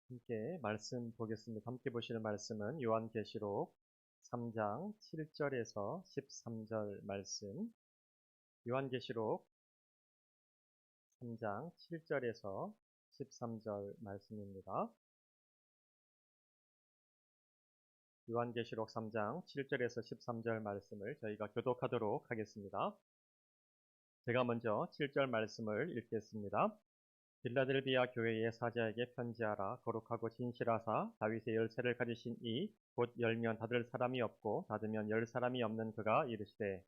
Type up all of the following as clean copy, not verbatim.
함께 말씀 보겠습니다. 함께 보시는 말씀은 요한계시록 3장 7절에서 13절 말씀. 요한계시록 3장 7절에서 13절 말씀입니다. 요한계시록 3장 7절에서 13절 말씀을 저희가 교독하도록 하겠습니다. 제가 먼저 7절 말씀을 읽겠습니다. 빌라델비아 교회의 사자에게 편지하라. 거룩하고 진실하사 다윗의 열쇠를 가지신 이 곧 열면 닫을 사람이 없고 닫으면 열 사람이 없는 그가 이르시되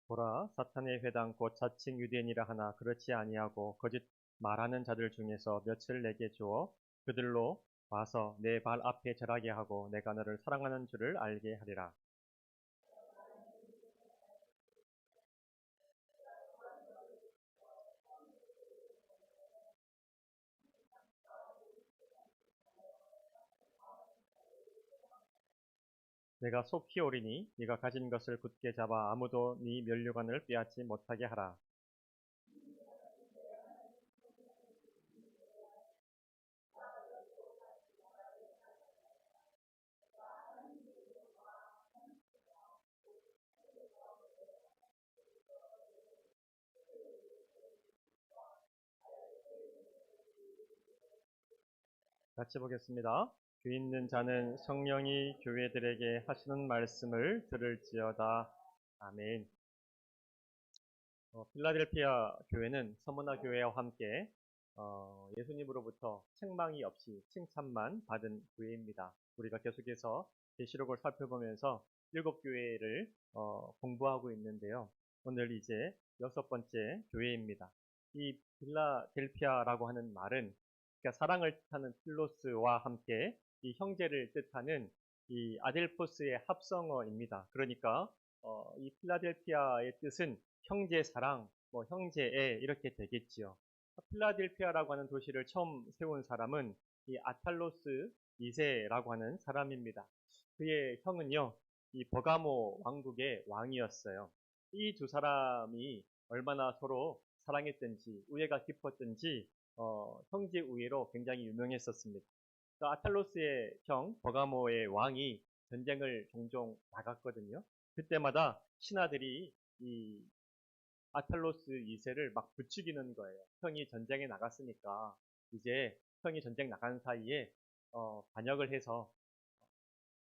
보라, 사탄의 회당 곧 자칭 유대인이라 하나 그렇지 아니하고 거짓 말하는 자들 중에서 몇을 내게 주어 그들로 와서 내 발 앞에 절하게 하고 내가 너를 사랑하는 줄을 알게 하리라. 내가 속히 오리니 네가 가진 것을 굳게 잡아 아무도 네 면류관을 빼앗지 못하게 하라. 같이 보겠습니다. 귀 있는 자는 성령이 교회들에게 하시는 말씀을 들을지어다. 아멘. 필라델피아 교회는 서머나 교회와 함께 예수님으로부터 책망이 없이 칭찬만 받은 교회입니다. 우리가 계속해서 계시록을 살펴보면서 7교회를 공부하고 있는데요. 오늘 이제 6번째 교회입니다. 이 필라델피아라고 하는 말은 그러니까 사랑을 뜻하는 필로스와 함께 이 형제를 뜻하는 이 아델포스의 합성어입니다. 그러니까 이 필라델피아의 뜻은 형제 사랑, 뭐 형제애 이렇게 되겠지요. 필라델피아라고 하는 도시를 처음 세운 사람은 이 아탈로스 2세라고 하는 사람입니다. 그의 형은요, 이 버가모 왕국의 왕이었어요. 이 두 사람이 얼마나 서로 사랑했든지 우애가 깊었든지 형제 우애로 굉장히 유명했었습니다. 아탈로스의 형 버가모의 왕이 전쟁을 종종 나갔거든요. 그때마다 신하들이 이 아탈로스 2세를 막 부추기는 거예요. 형이 전쟁에 나갔으니까 이제 형이 전쟁 나간 사이에 반역을 해서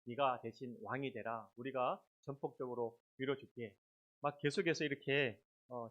네가 대신 왕이 되라. 우리가 전폭적으로 밀어줄게. 막 계속해서 이렇게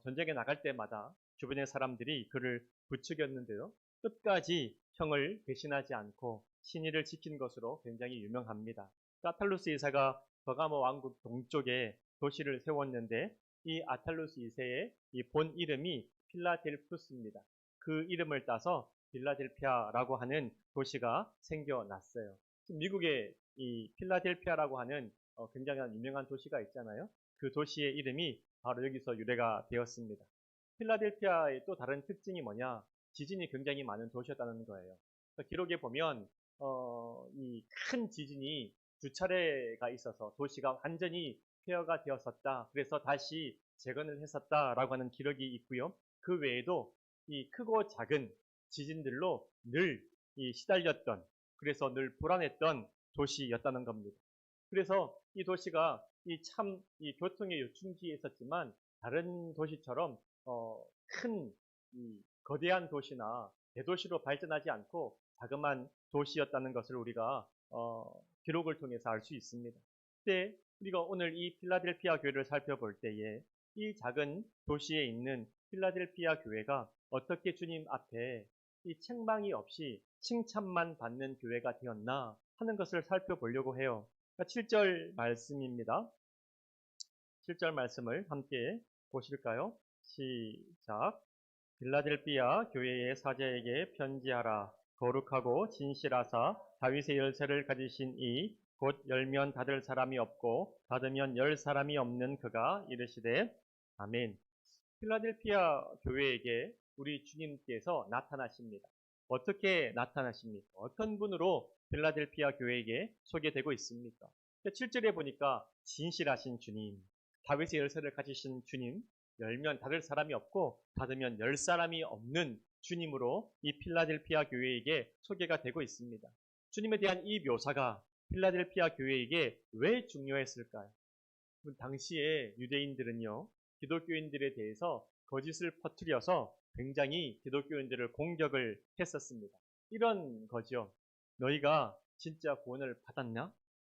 전쟁에 나갈 때마다 주변의 사람들이 그를 부추겼는데요. 끝까지 형을 배신하지 않고 신의를 지킨 것으로 굉장히 유명합니다. 아탈루스 2세가 버가모 왕국 동쪽에 도시를 세웠는데 이 아탈루스 2세의 이 본 이름이 필라델푸스입니다. 그 이름을 따서 필라델피아라고 하는 도시가 생겨났어요. 미국의 이 필라델피아라고 하는 굉장히 유명한 도시가 있잖아요. 그 도시의 이름이 바로 여기서 유래가 되었습니다. 필라델피아의 또 다른 특징이 뭐냐? 지진이 굉장히 많은 도시였다는 거예요. 기록에 보면 이 큰 지진이 2차례가 있어서 도시가 완전히 폐허가 되었었다. 그래서 다시 재건을 했었다라고 하는 기록이 있고요. 그 외에도 이 크고 작은 지진들로 늘 시달렸던, 그래서 늘 불안했던 도시였다는 겁니다. 그래서 이 도시가 이 교통의 요충지에 있었지만 다른 도시처럼 큰 거대한 도시나 대도시로 발전하지 않고 자그마한 도시였다는 것을 우리가 기록을 통해서 알 수 있습니다. 그때 우리가 오늘 이 필라델피아 교회를 살펴볼 때에 이 작은 도시에 있는 필라델피아 교회가 어떻게 주님 앞에 이 책망이 없이 칭찬만 받는 교회가 되었나 하는 것을 살펴보려고 해요. 7절 말씀입니다. 7절 말씀을 함께 보실까요? 시작. 빌라델비아 교회의 사자에게 편지하라. 거룩하고 진실하사 다윗의 열쇠를 가지신 이 곧 열면 닫을 사람이 없고 닫으면 열 사람이 없는 그가 이르시되 아멘. 필라델피아 교회에게 우리 주님께서 나타나십니다. 어떻게 나타나십니까? 어떤 분으로 필라델피아 교회에게 소개되고 있습니까? 7절에 보니까 진실하신 주님, 다윗의 열쇠를 가지신 주님, 열면 닫을 사람이 없고 닫으면 열 사람이 없는 주님으로 이 필라델피아 교회에게 소개가 되고 있습니다. 주님에 대한 이 묘사가 필라델피아 교회에게 왜 중요했을까요? 당시에 유대인들은요, 기독교인들에 대해서 거짓을 퍼뜨려서 굉장히 기독교인들을 공격을 했었습니다. 이런 거죠. 너희가 진짜 구원을 받았냐?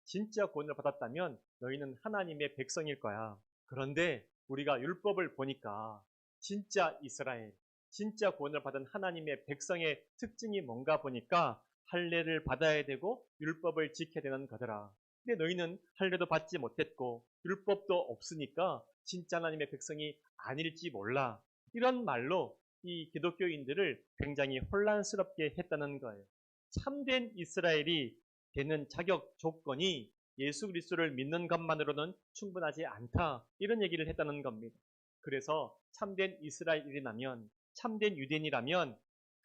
진짜 구원을 받았다면 너희는 하나님의 백성일 거야. 그런데 우리가 율법을 보니까 진짜 이스라엘, 진짜 구원을 받은 하나님의 백성의 특징이 뭔가 보니까 할례를 받아야 되고 율법을 지켜야 되는 거더라. 근데 너희는 할례도 받지 못했고 율법도 없으니까 진짜 하나님의 백성이 아닐지 몰라. 이런 말로 이 기독교인들을 굉장히 혼란스럽게 했다는 거예요. 참된 이스라엘이 되는 자격 조건이 예수 그리스도를 믿는 것만으로는 충분하지 않다. 이런 얘기를 했다는 겁니다. 그래서 참된 이스라엘이라면, 참된 유대인이라면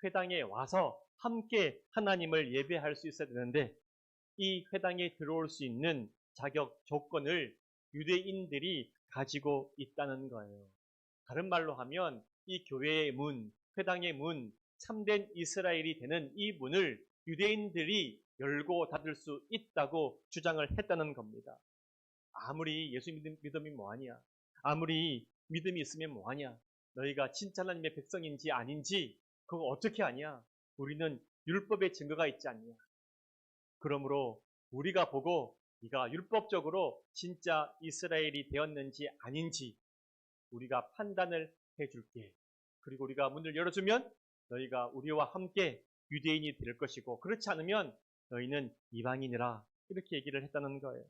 회당에 와서 함께 하나님을 예배할 수 있어야 되는데 이 회당에 들어올 수 있는 자격 조건을 유대인들이 가지고 있다는 거예요. 다른 말로 하면 이 교회의 문, 회당의 문, 참된 이스라엘이 되는 이 문을 유대인들이 열고 닫을 수 있다고 주장을 했다는 겁니다. 아무리 예수 믿음이 뭐하냐? 아무리 믿음이 있으면 뭐하냐? 너희가 진짜 하나님의 백성인지 아닌지 그거 어떻게 아냐? 우리는 율법의 증거가 있지 않냐? 그러므로 우리가 보고 네가 율법적으로 진짜 이스라엘이 되었는지 아닌지 우리가 판단을 해줄게. 그리고 우리가 문을 열어주면 너희가 우리와 함께 유대인이 될 것이고 그렇지 않으면 너희는 이방인이라 이렇게 얘기를 했다는 거예요.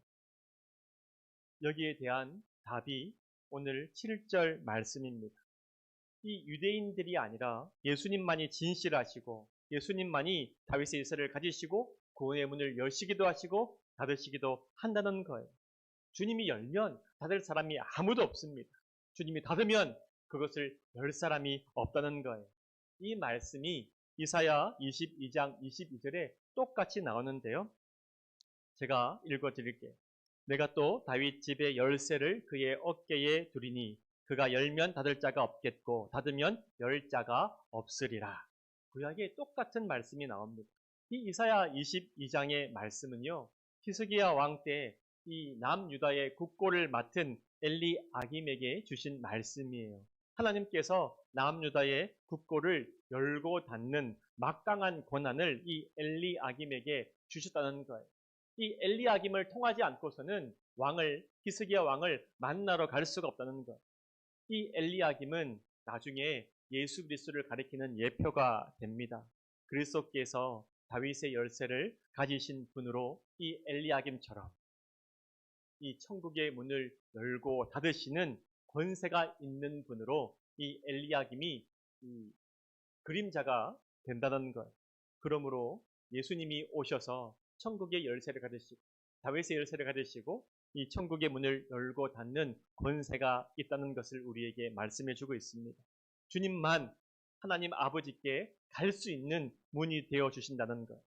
여기에 대한 답이 오늘 7절 말씀입니다. 이 유대인들이 아니라 예수님만이 진실하시고 예수님만이 다윗의 열쇠를 가지시고 구원의 문을 여시기도 하시고 닫으시기도 한다는 거예요. 주님이 열면 닫을 사람이 아무도 없습니다. 주님이 닫으면 그것을 열 사람이 없다는 거예요. 이 말씀이 이사야 22장 22절에 똑같이 나오는데요. 제가 읽어드릴게요. 내가 또 다윗 집의 열쇠를 그의 어깨에 두리니 그가 열면 닫을 자가 없겠고 닫으면 열 자가 없으리라. 구약에 똑같은 말씀이 나옵니다. 이 이사야 22장의 말씀은요. 히스기야 왕 때 이 남유다의 국고를 맡은 엘리아김에게 주신 말씀이에요. 하나님께서 남유다의 국고를 열고 닫는 막강한 권한을 이 엘리아김에게 주셨다는 거예요. 이 엘리아김을 통하지 않고서는 히스기야 왕을 만나러 갈 수가 없다는 것. 이 엘리아김은 나중에 예수 그리스도를 가리키는 예표가 됩니다. 그리스도께서 다윗의 열쇠를 가지신 분으로 이 엘리아김처럼 이 천국의 문을 열고 닫으시는 권세가 있는 분으로 이 엘리야김이 이 그림자가 된다는 것. 그러므로 예수님이 오셔서 천국의 열쇠를 가지시고 다윗의 열쇠를 가지시고 이 천국의 문을 열고 닫는 권세가 있다는 것을 우리에게 말씀해 주고 있습니다. 주님만 하나님 아버지께 갈 수 있는 문이 되어 주신다는 것.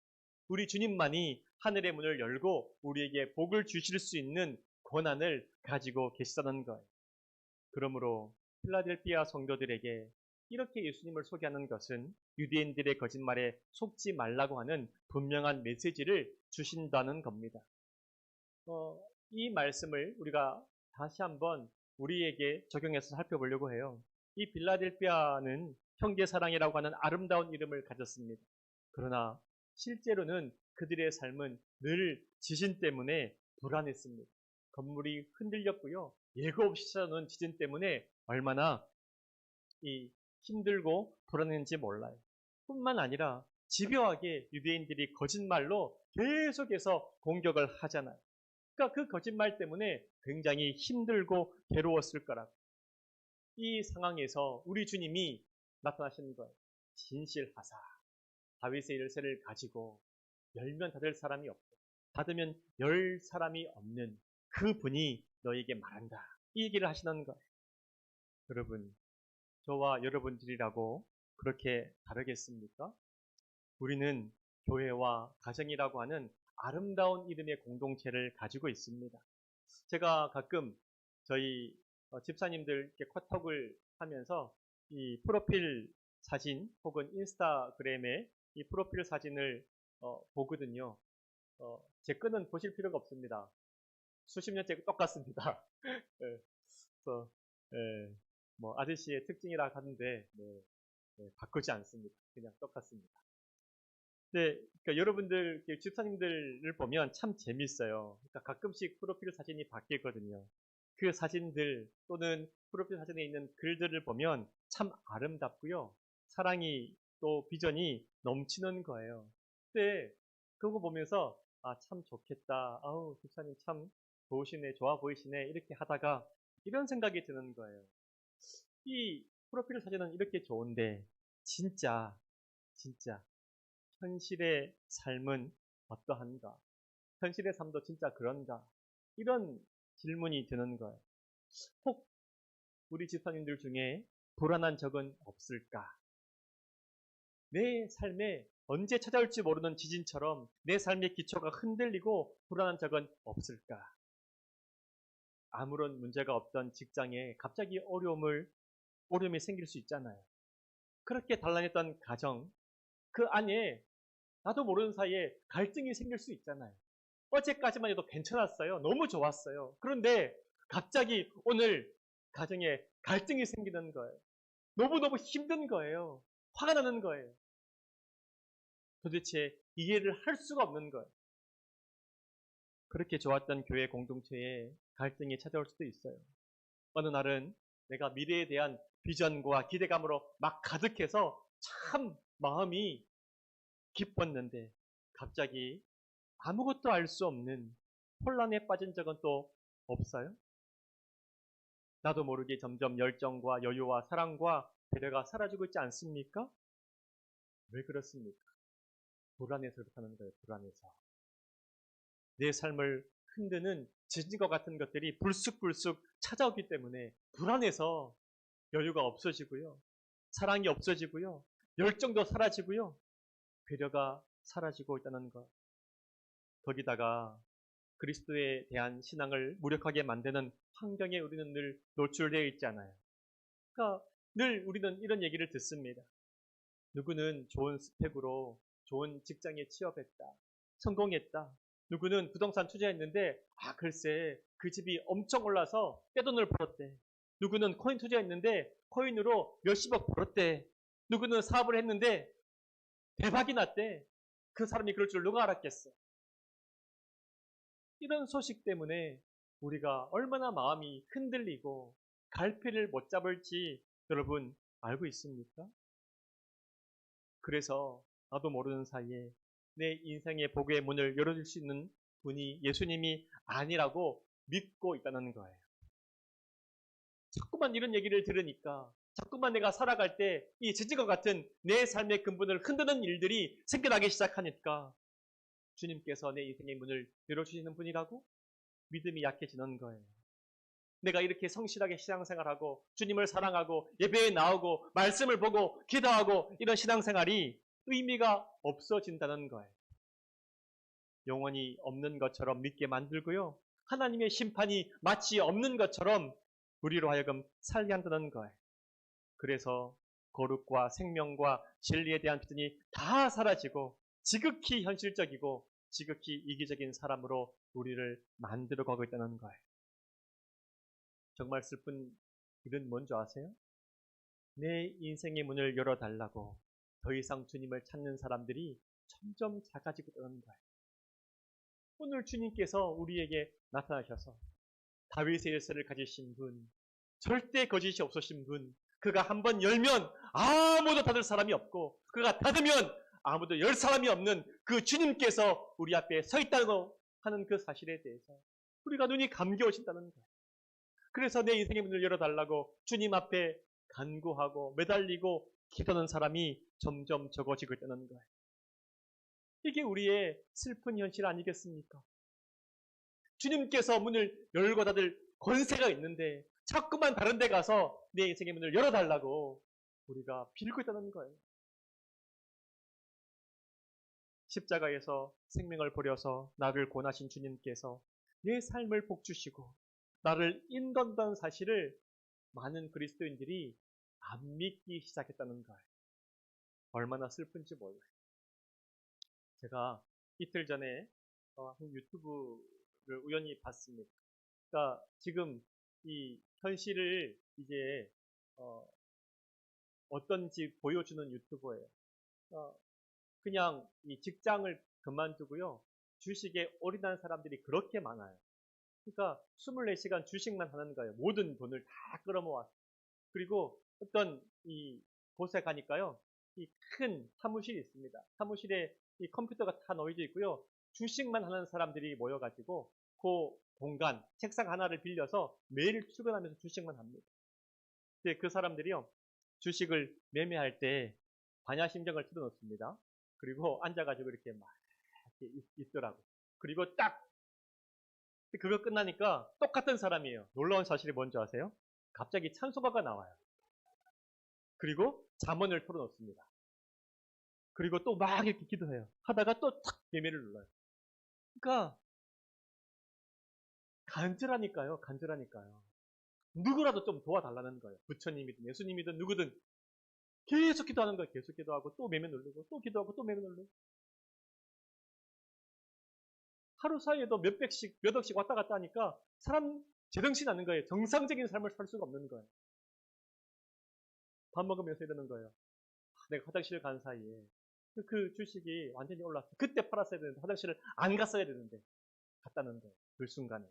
우리 주님만이 하늘의 문을 열고 우리에게 복을 주실 수 있는 권한을 가지고 계시다는 것. 그러므로 필라델피아 성도들에게 이렇게 예수님을 소개하는 것은 유대인들의 거짓말에 속지 말라고 하는 분명한 메시지를 주신다는 겁니다. 이 말씀을 우리가 다시 한번 우리에게 적용해서 살펴보려고 해요. 이 필라델피아는 형제사랑이라고 하는 아름다운 이름을 가졌습니다. 그러나 실제로는 그들의 삶은 늘 지진 때문에 불안했습니다. 건물이 흔들렸고요. 예고 없이 찾아오는 지진 때문에 얼마나 힘들고 불안했는지 몰라요. 뿐만 아니라 집요하게 유대인들이 거짓말로 계속해서 공격을 하잖아요. 그러니까 그 거짓말 때문에 굉장히 힘들고 괴로웠을 거라고. 이 상황에서 우리 주님이 나타나시는 거예요. 진실하사 다윗의 열쇠를 가지고 열면 닫을 사람이 없고 닫으면 열 사람이 없는 그 분이 너에게 말한다. 이 얘기를 하시는 거예요. 여러분, 저와 여러분들이라고 그렇게 다르겠습니까? 우리는 교회와 가정이라고 하는 아름다운 이름의 공동체를 가지고 있습니다. 제가 가끔 저희 집사님들께 카톡을 하면서 이 프로필 사진 혹은 인스타그램에 이 프로필 사진을 보거든요. 제 거는 보실 필요가 없습니다. 수십 년째 똑같습니다. 예, 그래서 뭐 아저씨의 특징이라 하는데 바꾸지 않습니다. 그냥 똑같습니다. 네, 그러니까 여러분들 집사님들을 보면 참 재밌어요. 그러니까 가끔씩 프로필 사진이 바뀌거든요. 그 사진들 또는 프로필 사진에 있는 글들을 보면 참 아름답고요. 사랑이 또 비전이 넘치는 거예요. 근데 그거 보면서 아, 참 좋겠다. 아우, 집사님 참 좋으시네, 좋아 보이시네. 이렇게 하다가 이런 생각이 드는 거예요. 이 프로필 사진은 이렇게 좋은데 진짜 현실의 삶은 어떠한가? 현실의 삶도 진짜 그런가? 이런 질문이 드는 거예요. 혹 우리 집사님들 중에 불안한 적은 없을까? 내 삶에 언제 찾아올지 모르는 지진처럼 내 삶의 기초가 흔들리고 불안한 적은 없을까? 아무런 문제가 없던 직장에 갑자기 어려움이 생길 수 있잖아요. 그렇게 단란했던 가정, 그 안에 나도 모르는 사이에 갈등이 생길 수 있잖아요. 어제까지만 해도 괜찮았어요. 너무 좋았어요. 그런데 갑자기 오늘 가정에 갈등이 생기는 거예요. 너무너무 힘든 거예요. 화가 나는 거예요. 도대체 이해를 할 수가 없는 거예요. 그렇게 좋았던 교회 공동체에 갈등이 찾아올 수도 있어요. 어느 날은 내가 미래에 대한 비전과 기대감으로 막 가득해서 참 마음이 기뻤는데 갑자기 아무것도 알 수 없는 혼란에 빠진 적은 또 없어요? 나도 모르게 점점 열정과 여유와 사랑과 배려가 사라지고 있지 않습니까? 왜 그렇습니까? 불안해서 그렇다는 거예요. 불안해서. 내 삶을 흔드는 지진과 같은 것들이 불쑥불쑥 찾아오기 때문에 불안해서 여유가 없어지고요. 사랑이 없어지고요. 열정도 사라지고요. 배려가 사라지고 있다는 것. 거기다가 그리스도에 대한 신앙을 무력하게 만드는 환경에 우리는 늘 노출되어 있지 않아요. 그러니까 늘 우리는 이런 얘기를 듣습니다. 누구는 좋은 스펙으로 좋은 직장에 취업했다. 성공했다. 누구는 부동산 투자했는데 글쎄 그 집이 엄청 올라서 떼돈을 벌었대. 누구는 코인 투자했는데 코인으로 몇십억 벌었대. 누구는 사업을 했는데 대박이 났대. 그 사람이 그럴 줄 누가 알았겠어. 이런 소식 때문에 우리가 얼마나 마음이 흔들리고 갈피를 못 잡을지 여러분 알고 있습니까? 그래서 나도 모르는 사이에 내 인생의 복의 문을 열어줄 수 있는 분이 예수님이 아니라고 믿고 있다는 거예요. 자꾸만 이런 얘기를 들으니까 자꾸만 내가 살아갈 때 이 지진과 같은 내 삶의 근본을 흔드는 일들이 생겨나기 시작하니까 주님께서 내 인생의 문을 열어주시는 분이라고 믿음이 약해지는 거예요. 내가 이렇게 성실하게 신앙생활하고 주님을 사랑하고 예배에 나오고 말씀을 보고 기도하고 이런 신앙생활이 의미가 없어진다는 거예요. 영원히 없는 것처럼 믿게 만들고요. 하나님의 심판이 마치 없는 것처럼 우리로 하여금 살게 한다는 거예요. 그래서 거룩과 생명과 진리에 대한 비전이 다 사라지고 지극히 현실적이고 지극히 이기적인 사람으로 우리를 만들어가고 있다는 거예요. 정말 슬픈 일은 뭔지 아세요? 내 인생의 문을 열어달라고 더 이상 주님을 찾는 사람들이 점점 작아지고 있다는 거예요. 오늘 주님께서 우리에게 나타나셔서 다윗의 열쇠를 가지신 분, 절대 거짓이 없으신 분, 그가 한번 열면 아무도 닫을 사람이 없고 그가 닫으면 아무도 열 사람이 없는 그 주님께서 우리 앞에 서 있다고 하는 그 사실에 대해서 우리가 눈이 감겨오신다는 거예요. 그래서 내 인생의 문을 열어달라고 주님 앞에 간구하고 매달리고 기도하는 사람이 점점 적어지고 있다는 거예요. 이게 우리의 슬픈 현실 아니겠습니까? 주님께서 문을 열고 닫을 권세가 있는데 자꾸만 다른 데 가서 내 인생의 문을 열어달라고 우리가 빌고 있다는 거예요. 십자가에서 생명을 버려서 나를 구원하신 주님께서 내 삶을 복주시고 나를 인도한다는 사실을 많은 그리스도인들이 안 믿기 시작했다는 거예요. 얼마나 슬픈지 몰라요. 제가 이틀 전에 한 유튜브를 우연히 봤습니다. 그러니까 지금 이 현실을 이제 어떤지 보여주는 유튜버예요. 그냥 이 직장을 그만두고요. 주식에 올인한 사람들이 그렇게 많아요. 그러니까 24시간 주식만 하는 거예요. 모든 돈을 다 끌어모았어요. 그리고 어떤 이 곳에 가니까요. 이 큰 사무실이 있습니다. 사무실에 이 컴퓨터가 다 놓여져 있고요. 주식만 하는 사람들이 모여가지고 그 공간, 책상 하나를 빌려서 매일 출근하면서 주식만 합니다. 근데 그 사람들이요. 주식을 매매할 때 반야심경을 틀어놓습니다. 그리고 앉아가지고 이렇게 막 이렇게 있더라고. 그리고 딱 그거 끝나니까 똑같은 사람이에요. 놀라운 사실이 뭔지 아세요? 갑자기 찬송가가 나와요. 그리고 잠언을 틀어놓습니다. 그리고 또 막 이렇게 기도해요. 하다가 또 탁 매매를 눌러요. 그러니까 간절하니까요. 간절하니까요. 누구라도 좀 도와달라는 거예요. 부처님이든 예수님이든 누구든 계속 기도하는 거예요. 계속 기도하고 또 매매 누르고 또 기도하고 또 매매 누르고 하루 사이에도 몇백씩 몇 억씩 왔다 갔다 하니까 사람 제정신 나는 거예요. 정상적인 삶을 살 수가 없는 거예요. 밥 먹으면서 이러는 거예요. 내가 화장실 간 사이에 그 주식이 완전히 올랐어. 그때 팔았어야 되는데 화장실을 안 갔어야 되는데 갔다는 거예요. 그 순간에.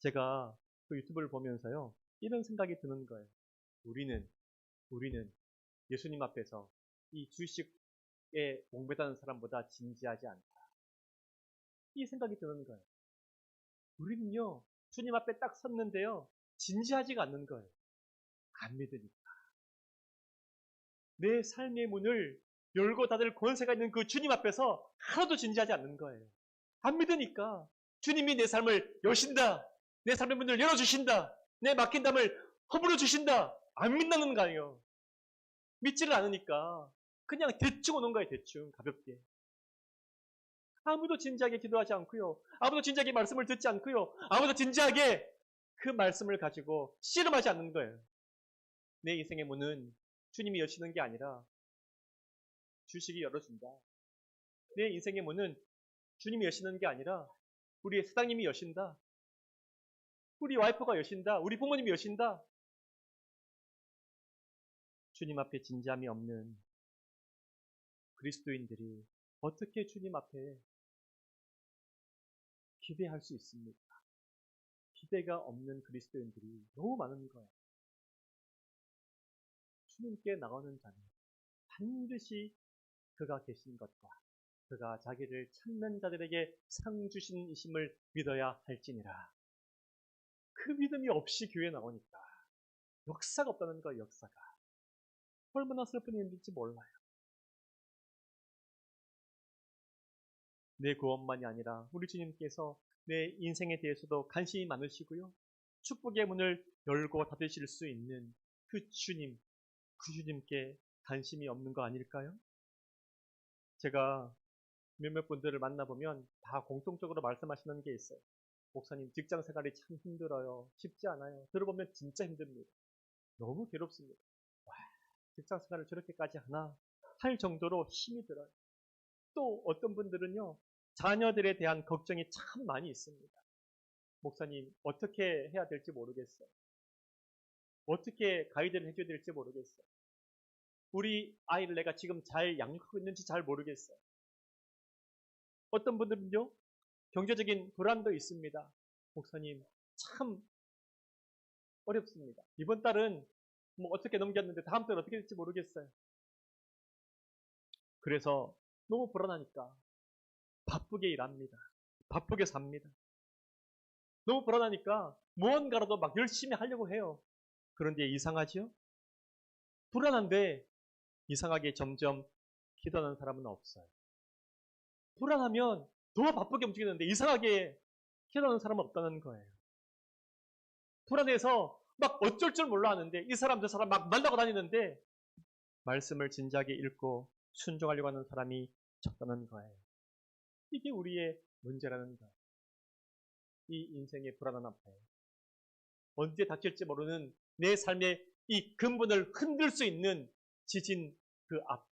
제가 그 유튜브를 보면서요. 이런 생각이 드는 거예요. 우리는 예수님 앞에서 이 주식에 목매다는 사람보다 진지하지 않다. 이 생각이 드는 거예요. 우리는요. 주님 앞에 딱 섰는데요. 진지하지가 않는 거예요. 안 믿으니까. 내 삶의 문을 열고 닫을 권세가 있는 그 주님 앞에서 하나도 진지하지 않는 거예요. 안 믿으니까 주님이 내 삶을 여신다. 내 삶의 문을 열어주신다. 내 막힌 담을 허물어 주신다. 안 믿는 거예요. 믿지를 않으니까 그냥 대충 오는 거예요. 대충 가볍게. 아무도 진지하게 기도하지 않고요. 아무도 진지하게 말씀을 듣지 않고요. 아무도 진지하게 그 말씀을 가지고 씨름하지 않는 거예요. 내 인생의 문은 주님이 여시는 게 아니라 주식이 열어준다. 내 인생의 문은 주님이 여시는 게 아니라 우리 사장님이 여신다. 우리 와이프가 여신다. 우리 부모님이 여신다. 주님 앞에 진지함이 없는 그리스도인들이 어떻게 주님 앞에 기대할 수 있습니까? 기대가 없는 그리스도인들이 너무 많은 거예요. 주님께 나가는 자는 반드시 그가 계신 것과 그가 자기를 찾는 자들에게 상 주신 이심을 믿어야 할지니라. 그 믿음이 없이 교회에 나오니까 역사가 없다는 거예요. 역사가. 얼마나 슬픈 일인지 몰라요. 내 구원만이 아니라 우리 주님께서 내 인생에 대해서도 관심이 많으시고요. 축복의 문을 열고 닫으실 수 있는 그 주님께 관심이 없는 거 아닐까요? 제가 몇몇 분들을 만나보면 다 공통적으로 말씀하시는 게 있어요. 목사님, 직장 생활이 참 힘들어요. 쉽지 않아요. 들어보면 진짜 힘듭니다. 너무 괴롭습니다. 와, 직장 생활을 저렇게까지 하나 할 정도로 힘이 들어요. 또 어떤 분들은요. 자녀들에 대한 걱정이 참 많이 있습니다. 목사님, 어떻게 해야 될지 모르겠어요. 어떻게 가이드를 해줘야 될지 모르겠어요. 우리 아이를 내가 지금 잘 양육하고 있는지 잘 모르겠어요. 어떤 분들은요. 경제적인 불안도 있습니다. 목사님, 참 어렵습니다. 이번 달은 뭐 어떻게 넘겼는데 다음 달은 어떻게 될지 모르겠어요. 그래서 너무 불안하니까 바쁘게 일합니다. 바쁘게 삽니다. 너무 불안하니까 무언가라도 막 열심히 하려고 해요. 그런데 이상하지요? 불안한데 이상하게 점점 기도하는 사람은 없어요. 불안하면 더 바쁘게 움직이는데 이상하게 기도하는 사람은 없다는 거예요. 불안해서 막 어쩔 줄 몰라 하는데 이 사람 저 사람 막 만나고 다니는데 말씀을 진지하게 읽고 순종하려고 하는 사람이 적다는 거예요. 이게 우리의 문제라는 거예요. 이 인생의 불안한 앞에 언제 닥칠지 모르는 내 삶의 이 근본을 흔들 수 있는 지진 그 앞에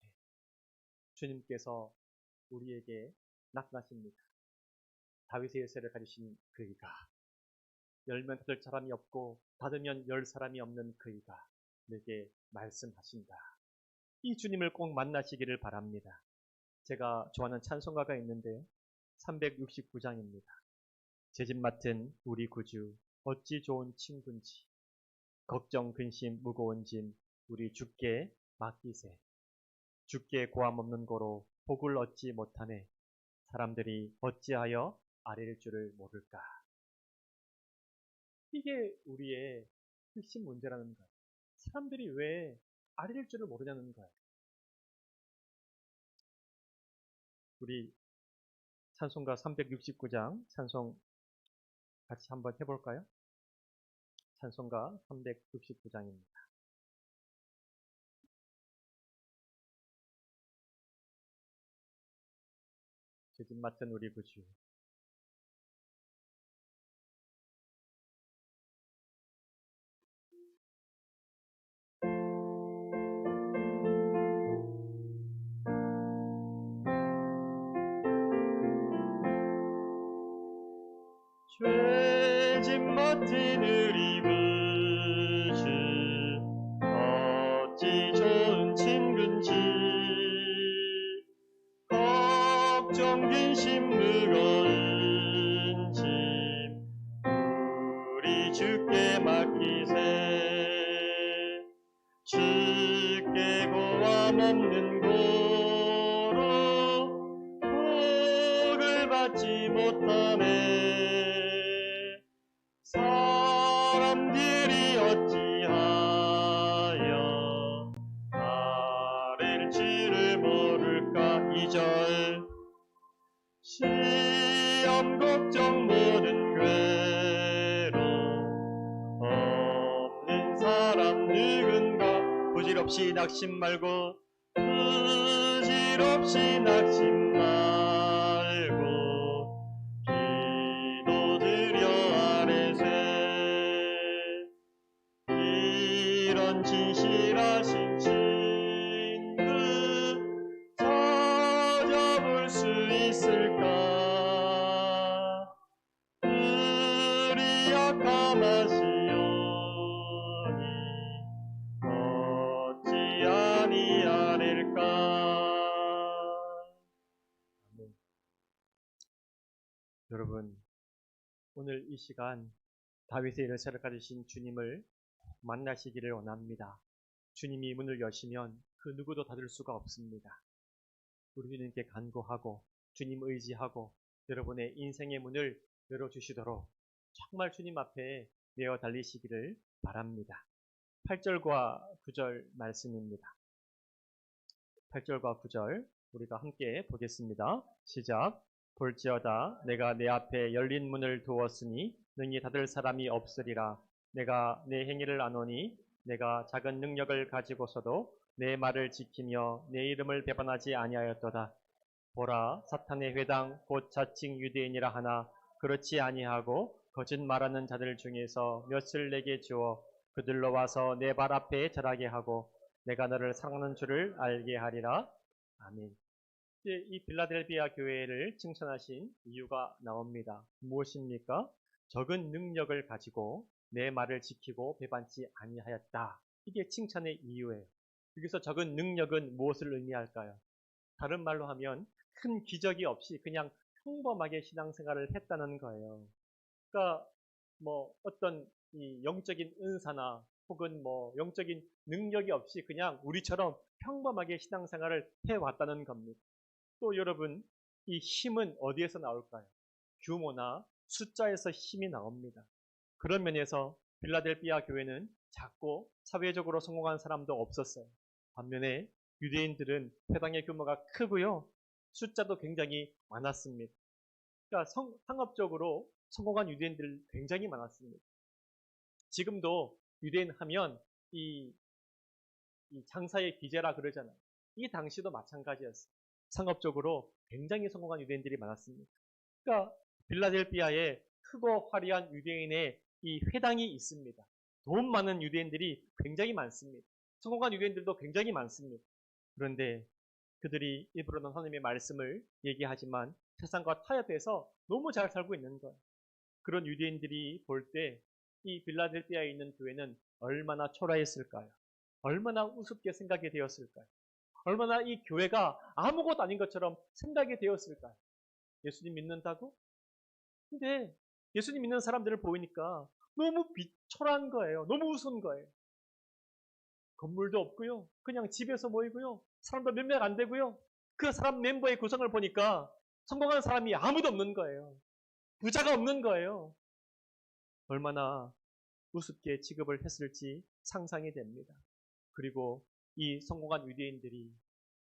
주님께서 우리에게 나타나십니다. 다윗의 열쇠를 가지신 그이가, 열면 닫을 사람이 없고 닫으면 열 사람이 없는 그이가 내게 말씀하신다. 이 주님을 꼭 만나시기를 바랍니다. 제가 좋아하는 찬송가가 있는데요. 369장입니다. 제 집 맡은 우리 구주 어찌 좋은 친군지, 걱정 근심 무거운 짐 우리 주께 맡기세. 주께 고함 없는 고로 복을 얻지 못하네. 사람들이 어찌하여 아랠 줄을 모를까. 이게 우리의 핵심 문제라는 거예요. 사람들이 왜 아랠 줄을 모르냐는 거예요. 우리 찬송가 369장 찬송 같이 한번 해볼까요? 찬송가 369장입니다. 제 집 맡은 우리 구주. 죄짐 맡은 우리 구주 어찌 좋은 친군지, 걱정 근심 무거운 짐 우리 주께 맡기세. 주께 고함 없는 고로 복을 받지 못하네. 사람들이 어찌하여 아랠 줄을 모를까. 2절 시험 걱정 모든 괴로움 없는 사람 누군가. 부질없이 낙심 말고 부질없이 낙심 말고 기도드려 아뢰세. 이런 진실하신 친구 찾아볼 수 있을까. 우리 약함 아시오니 어찌 아니하릴까. 아멘. 여러분, 오늘 이 시간 다윗의 열쇠를 가지신 주님을 만나시기를 원합니다. 주님이 문을 여시면 그 누구도 닫을 수가 없습니다. 우리 주님께 간구하고 주님 의지하고 여러분의 인생의 문을 열어주시도록 정말 주님 앞에 내어 달리시기를 바랍니다. 8절과 9절 말씀입니다. 8절과 9절 우리가 함께 보겠습니다. 시작. 볼지어다 내가 내 앞에 열린 문을 두었으니 능히 닫을 사람이 없으리라. 내가 내 행위를 아노니 내가 작은 능력을 가지고서도 내 말을 지키며 내 이름을 배반하지 아니하였도다. 보라, 사탄의 회당 곧 자칭 유대인이라 하나 그렇지 아니하고 거짓 말하는 자들 중에서 몇을 내게 주어 그들로 와서 내 발 앞에 절하게 하고 내가 너를 사랑하는 줄을 알게 하리라. 아멘. 이제 이 빌라델비아 교회를 칭찬하신 이유가 나옵니다. 무엇입니까? 적은 능력을 가지고 내 말을 지키고 배반치 아니하였다. 이게 칭찬의 이유예요. 여기서 적은 능력은 무엇을 의미할까요? 다른 말로 하면 큰 기적이 없이 그냥 평범하게 신앙생활을 했다는 거예요. 그러니까 뭐 어떤 이 영적인 은사나 혹은 뭐 영적인 능력이 없이 그냥 우리처럼 평범하게 신앙생활을 해왔다는 겁니다. 또 여러분, 이 힘은 어디에서 나올까요? 규모나 숫자에서 힘이 나옵니다. 그런 면에서 빌라델비아 교회는 작고 사회적으로 성공한 사람도 없었어요. 반면에 유대인들은 회당의 규모가 크고요. 숫자도 굉장히 많았습니다. 그러니까 상업적으로 성공한 유대인들 굉장히 많았습니다. 지금도 유대인 하면 이 장사의 기제라 그러잖아요. 이 당시도 마찬가지였어요. 상업적으로 굉장히 성공한 유대인들이 많았습니다. 그러니까 빌라델피아에 크고 화려한 유대인의 이 회당이 있습니다. 돈 많은 유대인들이 굉장히 많습니다. 성공한 유대인들도 굉장히 많습니다. 그런데 그들이 입으로는 하나님의 말씀을 얘기하지만 세상과 타협해서 너무 잘 살고 있는 거예요. 그런 유대인들이 볼 때 이 빌라델피아에 있는 교회는 얼마나 초라했을까요? 얼마나 우습게 생각이 되었을까요? 얼마나 이 교회가 아무것도 아닌 것처럼 생각이 되었을까요? 예수님 믿는다고? 근데 예수님 믿는 사람들을 보이니까 너무 비초라한 거예요. 너무 우스운 거예요. 건물도 없고요. 그냥 집에서 모이고요. 사람도 몇 명 안 되고요. 그 사람 멤버의 구성을 보니까 성공한 사람이 아무도 없는 거예요. 부자가 없는 거예요. 얼마나 우습게 취급을 했을지 상상이 됩니다. 그리고 이 성공한 유대인들이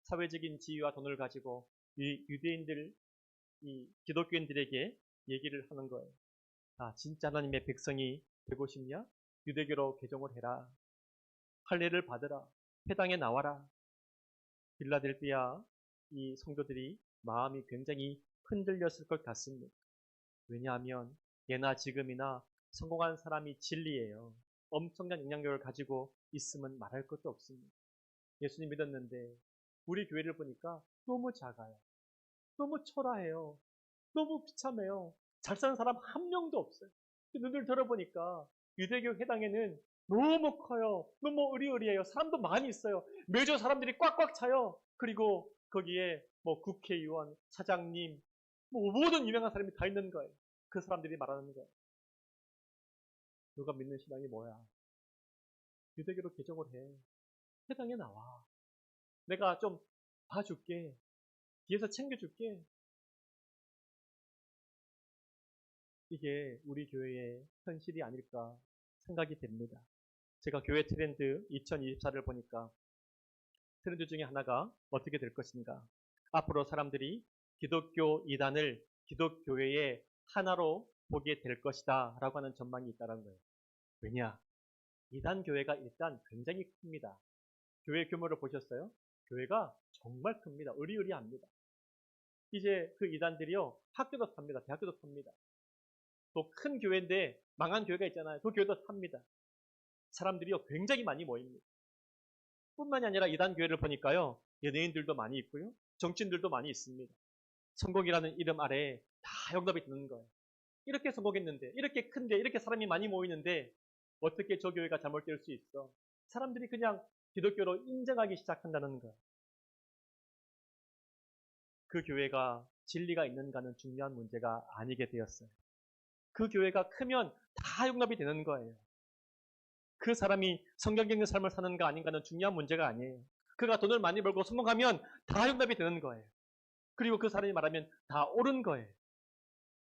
사회적인 지위와 돈을 가지고 이 유대인들, 이 기독교인들에게 얘기를 하는 거예요. 아, 진짜 하나님의 백성이 되고 싶냐? 유대교로 개종을 해라. 할례를 받으라. 회당에 나와라. 빌라델피아 이 성도들이 마음이 굉장히 흔들렸을 것 같습니다. 왜냐하면 예나 지금이나 성공한 사람이 진리예요. 엄청난 영향력을 가지고 있으면 말할 것도 없습니다. 예수님 믿었는데 우리 교회를 보니까 너무 작아요. 너무 초라해요. 너무 비참해요. 잘 사는 사람 한 명도 없어요. 눈을 들어보니까 유대교 회당에는 너무 커요. 너무 으리으리해요. 사람도 많이 있어요. 매주 사람들이 꽉꽉 차요. 그리고 거기에 뭐 국회의원, 사장님, 뭐 모든 유명한 사람이 다 있는 거예요. 그 사람들이 말하는 거예요. 너가 믿는 신앙이 뭐야? 유대교로 개종을 해. 회당에 나와. 내가 좀 봐줄게. 뒤에서 챙겨줄게. 이게 우리 교회의 현실이 아닐까 생각이 됩니다. 제가 교회 트렌드 2024를 보니까 트렌드 중에 하나가 어떻게 될 것인가. 앞으로 사람들이 기독교 이단을 기독교회의 하나로 보게 될 것이다 라고 하는 전망이 있다는 거예요. 왜냐? 이단 교회가 일단 굉장히 큽니다. 교회 규모를 보셨어요? 교회가 정말 큽니다. 으리으리합니다. 이제 그 이단들이요, 학교도 탑니다. 대학교도 탑니다. 또 큰 교회인데 망한 교회가 있잖아요. 그 교회도 탑니다. 사람들이요 굉장히 많이 모입니다. 뿐만이 아니라 이단 교회를 보니까요, 연예인들도 많이 있고요, 정치인들도 많이 있습니다. 성공이라는 이름 아래에 다 영접이 되는 거예요. 이렇게 성공했는데, 이렇게 큰데, 이렇게 사람이 많이 모이는데 어떻게 저 교회가 잘못될 수 있어? 사람들이 그냥 기독교로 인정하기 시작한다는 거예요. 그 교회가 진리가 있는가는 중요한 문제가 아니게 되었어요. 그 교회가 크면 다 용납이 되는 거예요. 그 사람이 성경적인 삶을 사는가 아닌가는 중요한 문제가 아니에요. 그가 돈을 많이 벌고 성공하면 다 용납이 되는 거예요. 그리고 그 사람이 말하면 다 옳은 거예요.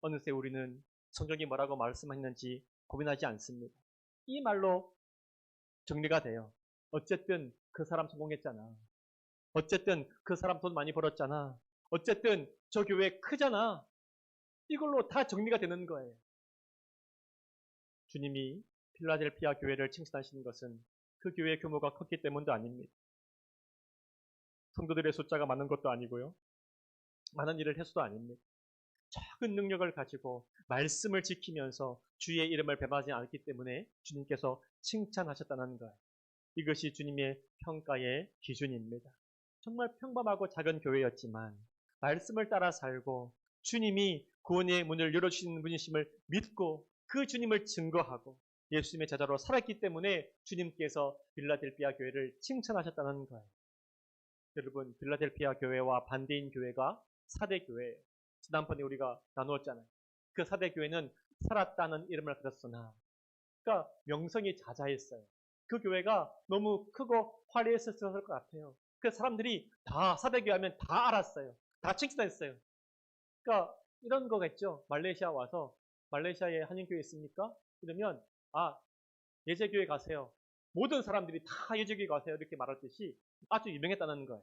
어느새 우리는 성경이 뭐라고 말씀했는지 고민하지 않습니다. 이 말로 정리가 돼요. 어쨌든 그 사람 성공했잖아. 어쨌든 그 사람 돈 많이 벌었잖아. 어쨌든 저 교회 크잖아. 이걸로 다 정리가 되는 거예요. 주님이 필라델피아 교회를 칭찬하시는 것은 그 교회의 규모가 컸기 때문도 아닙니다. 성도들의 숫자가 많은 것도 아니고요. 많은 일을 해서도 아닙니다. 적은 능력을 가지고 말씀을 지키면서 주의 이름을 배반하지 않았기 때문에 주님께서 칭찬하셨다는 거예요. 이것이 주님의 평가의 기준입니다. 정말 평범하고 작은 교회였지만 말씀을 따라 살고 주님이 구원의 문을 열어주시는 분이심을 믿고 그 주님을 증거하고 예수님의 제자로 살았기 때문에 주님께서 빌라델피아 교회를 칭찬하셨다는 거예요. 여러분, 빌라델피아 교회와 반대인 교회가 사대 교회예요. 지난번에 우리가 나누었잖아요. 그 사대 교회는 살았다는 이름을 가졌으나 그러니까 명성이 자자했어요. 그 교회가 너무 크고 화려했을 것 같아요. 그 사람들이 다 사대 교회 하면 다 알았어요. 다 칭찬했어요. 그러니까 이런 거겠죠. 말레이시아 와서 말레이시아에 한인교회 있습니까? 이러면 아, 예제교회 가세요. 모든 사람들이 다 예제교회 가세요. 이렇게 말할 듯이 아주 유명했다는 거예요.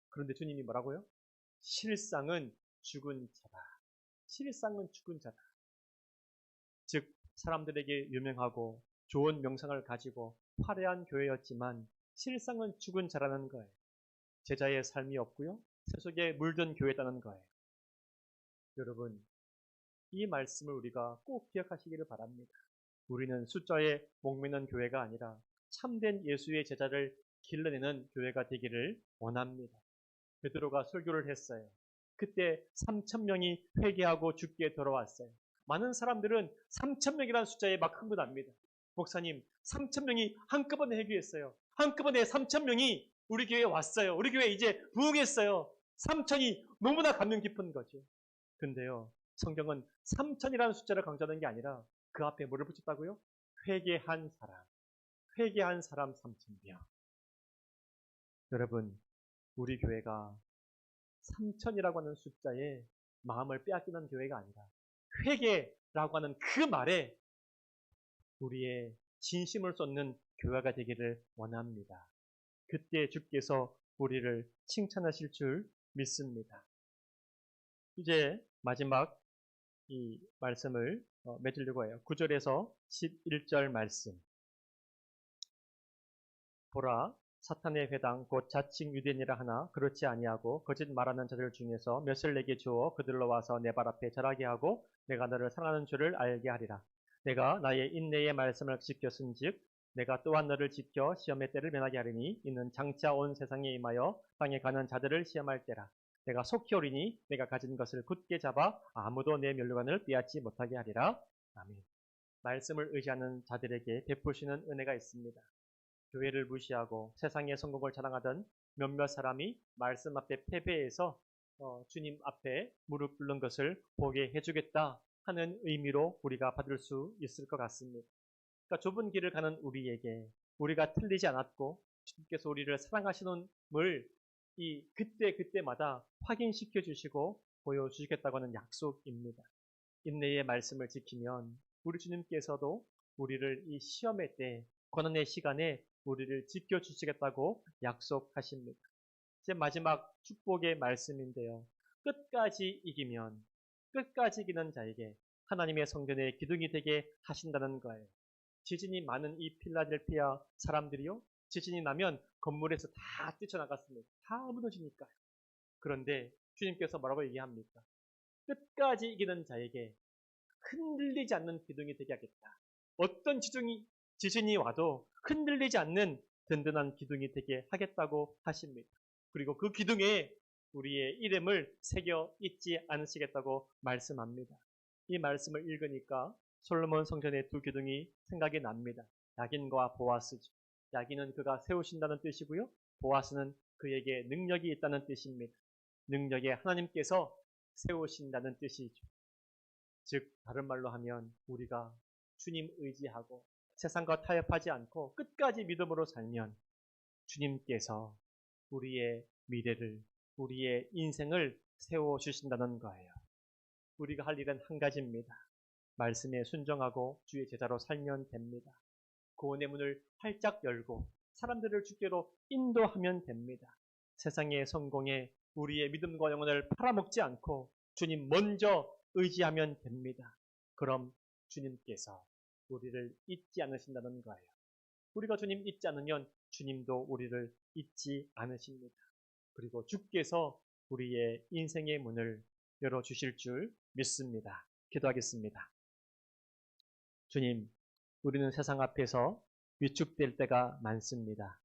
그런데 주님이 뭐라고요? 실상은 죽은 자다. 실상은 죽은 자다. 즉 사람들에게 유명하고 좋은 명성을 가지고 화려한 교회였지만 실상은 죽은 자라는 거예요. 제자의 삶이 없고요. 세속에 물든 교회였다는 거예요. 여러분, 이 말씀을 우리가 꼭 기억하시기를 바랍니다. 우리는 숫자에 목매는 교회가 아니라 참된 예수의 제자를 길러내는 교회가 되기를 원합니다. 베드로가 설교를 했어요. 그때 3,000명이 회개하고 주께 돌아왔어요. 많은 사람들은 3,000명이라는 숫자에 막 흥분합니다. 목사님, 3,000명이 한꺼번에 회개했어요. 한꺼번에 3,000명이 우리 교회에 왔어요. 우리 교회에 이제 부흥했어요. 3,000이 너무나 감명 깊은 거죠. 근데요, 성경은 3,000이라는 숫자를 강조하는 게 아니라 그 앞에 뭐를 붙였다고요? 회개한 사람. 회개한 사람 3,000명. 여러분, 우리 교회가 3,000이라고 하는 숫자에 마음을 빼앗기는 교회가 아니라 회개라고 하는 그 말에 우리의 진심을 쏟는 교회가 되기를 원합니다. 그때 주께서 우리를 칭찬하실 줄 믿습니다. 이제 마지막 이 말씀을 맺으려고 해요. 9절에서 11절 말씀. 보라, 사탄의 회당 곧 자칭 유대인이라 하나 그렇지 아니하고 거짓 말하는 자들 중에서 몇을 내게 주어 그들로 와서 내 발 앞에 절하게 하고 내가 너를 사랑하는 줄을 알게 하리라. 내가 나의 인내의 말씀을 지켰은즉 내가 또한 너를 지켜 시험의 때를 면하게 하리니 이는 장차 온 세상에 임하여 땅에 가는 자들을 시험할 때라. 내가 속히 오리니 내가 가진 것을 굳게 잡아 아무도 내 면류관을 빼앗지 못하게 하리라. 아멘. 말씀을 의지하는 자들에게 베푸시는 은혜가 있습니다. 교회를 무시하고 세상의 성공을 자랑하던 몇몇 사람이 말씀 앞에 패배해서 주님 앞에 무릎 꿇는 것을 보게 해주겠다 하는 의미로 우리가 받을 수 있을 것 같습니다. 그러니까 좁은 길을 가는 우리에게 우리가 틀리지 않았고 주님께서 우리를 사랑하시는을 그때마다 확인시켜 주시고 보여주시겠다고 하는 약속입니다. 인내의 말씀을 지키면 우리 주님께서도 우리를 이 시험의 때 고난의 시간에 우리를 지켜주시겠다고 약속하십니다. 이제 마지막 축복의 말씀인데요. 끝까지 이기면 끝까지 이기는 자에게 하나님의 성전의 기둥이 되게 하신다는 거예요. 지진이 많은 이 필라델피아 사람들이요. 지진이 나면 건물에서 다 뛰쳐나갔습니다. 다 무너지니까요. 그런데 주님께서 뭐라고 얘기합니까? 끝까지 이기는 자에게 흔들리지 않는 기둥이 되게 하겠다. 어떤 지진이 와도 흔들리지 않는 든든한 기둥이 되게 하겠다고 하십니다. 그리고 그 기둥에 우리의 이름을 새겨 잊지 않으시겠다고 말씀합니다. 이 말씀을 읽으니까 솔로몬 성전의 두 기둥이 생각이 납니다. 야긴과 보아스죠. 야긴은 그가 세우신다는 뜻이고요. 보아스는 그에게 능력이 있다는 뜻입니다. 능력에 하나님께서 세우신다는 뜻이죠. 즉 다른 말로 하면 우리가 주님 의지하고 세상과 타협하지 않고 끝까지 믿음으로 살면 주님께서 우리의 미래를, 우리의 인생을 세워주신다는 거예요. 우리가 할 일은 한 가지입니다. 말씀에 순종하고 주의 제자로 살면 됩니다. 구원의 문을 활짝 열고 사람들을 주께로 인도하면 됩니다. 세상의 성공에 우리의 믿음과 영혼을 팔아먹지 않고 주님 먼저 의지하면 됩니다. 그럼 주님께서 우리를 잊지 않으신다는 거예요. 우리가 주님 잊지 않으면 주님도 우리를 잊지 않으십니다. 그리고 주께서 우리의 인생의 문을 열어주실 줄 믿습니다. 기도하겠습니다. 주님, 우리는 세상 앞에서 위축될 때가 많습니다.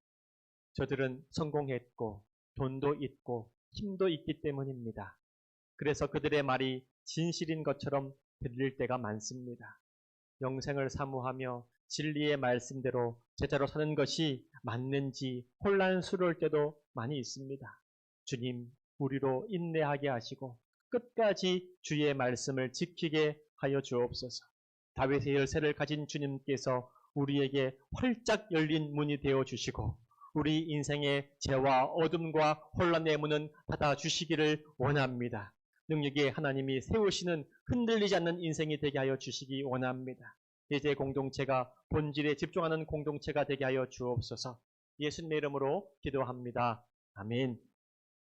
저들은 성공했고 돈도 있고 힘도 있기 때문입니다. 그래서 그들의 말이 진실인 것처럼 들릴 때가 많습니다. 영생을 사모하며 진리의 말씀대로 제자로 사는 것이 맞는지 혼란스러울 때도 많이 있습니다. 주님, 우리로 인내하게 하시고 끝까지 주의 말씀을 지키게 하여 주옵소서. 다윗의 열쇠를 가진 주님께서 우리에게 활짝 열린 문이 되어 주시고 우리 인생의 죄와 어둠과 혼란의 문은 닫아 주시기를 원합니다. 능력의 하나님이 세우시는 흔들리지 않는 인생이 되게 하여 주시기 원합니다. 이제 공동체가 본질에 집중하는 공동체가 되게 하여 주옵소서. 예수님의 이름으로 기도합니다. 아멘.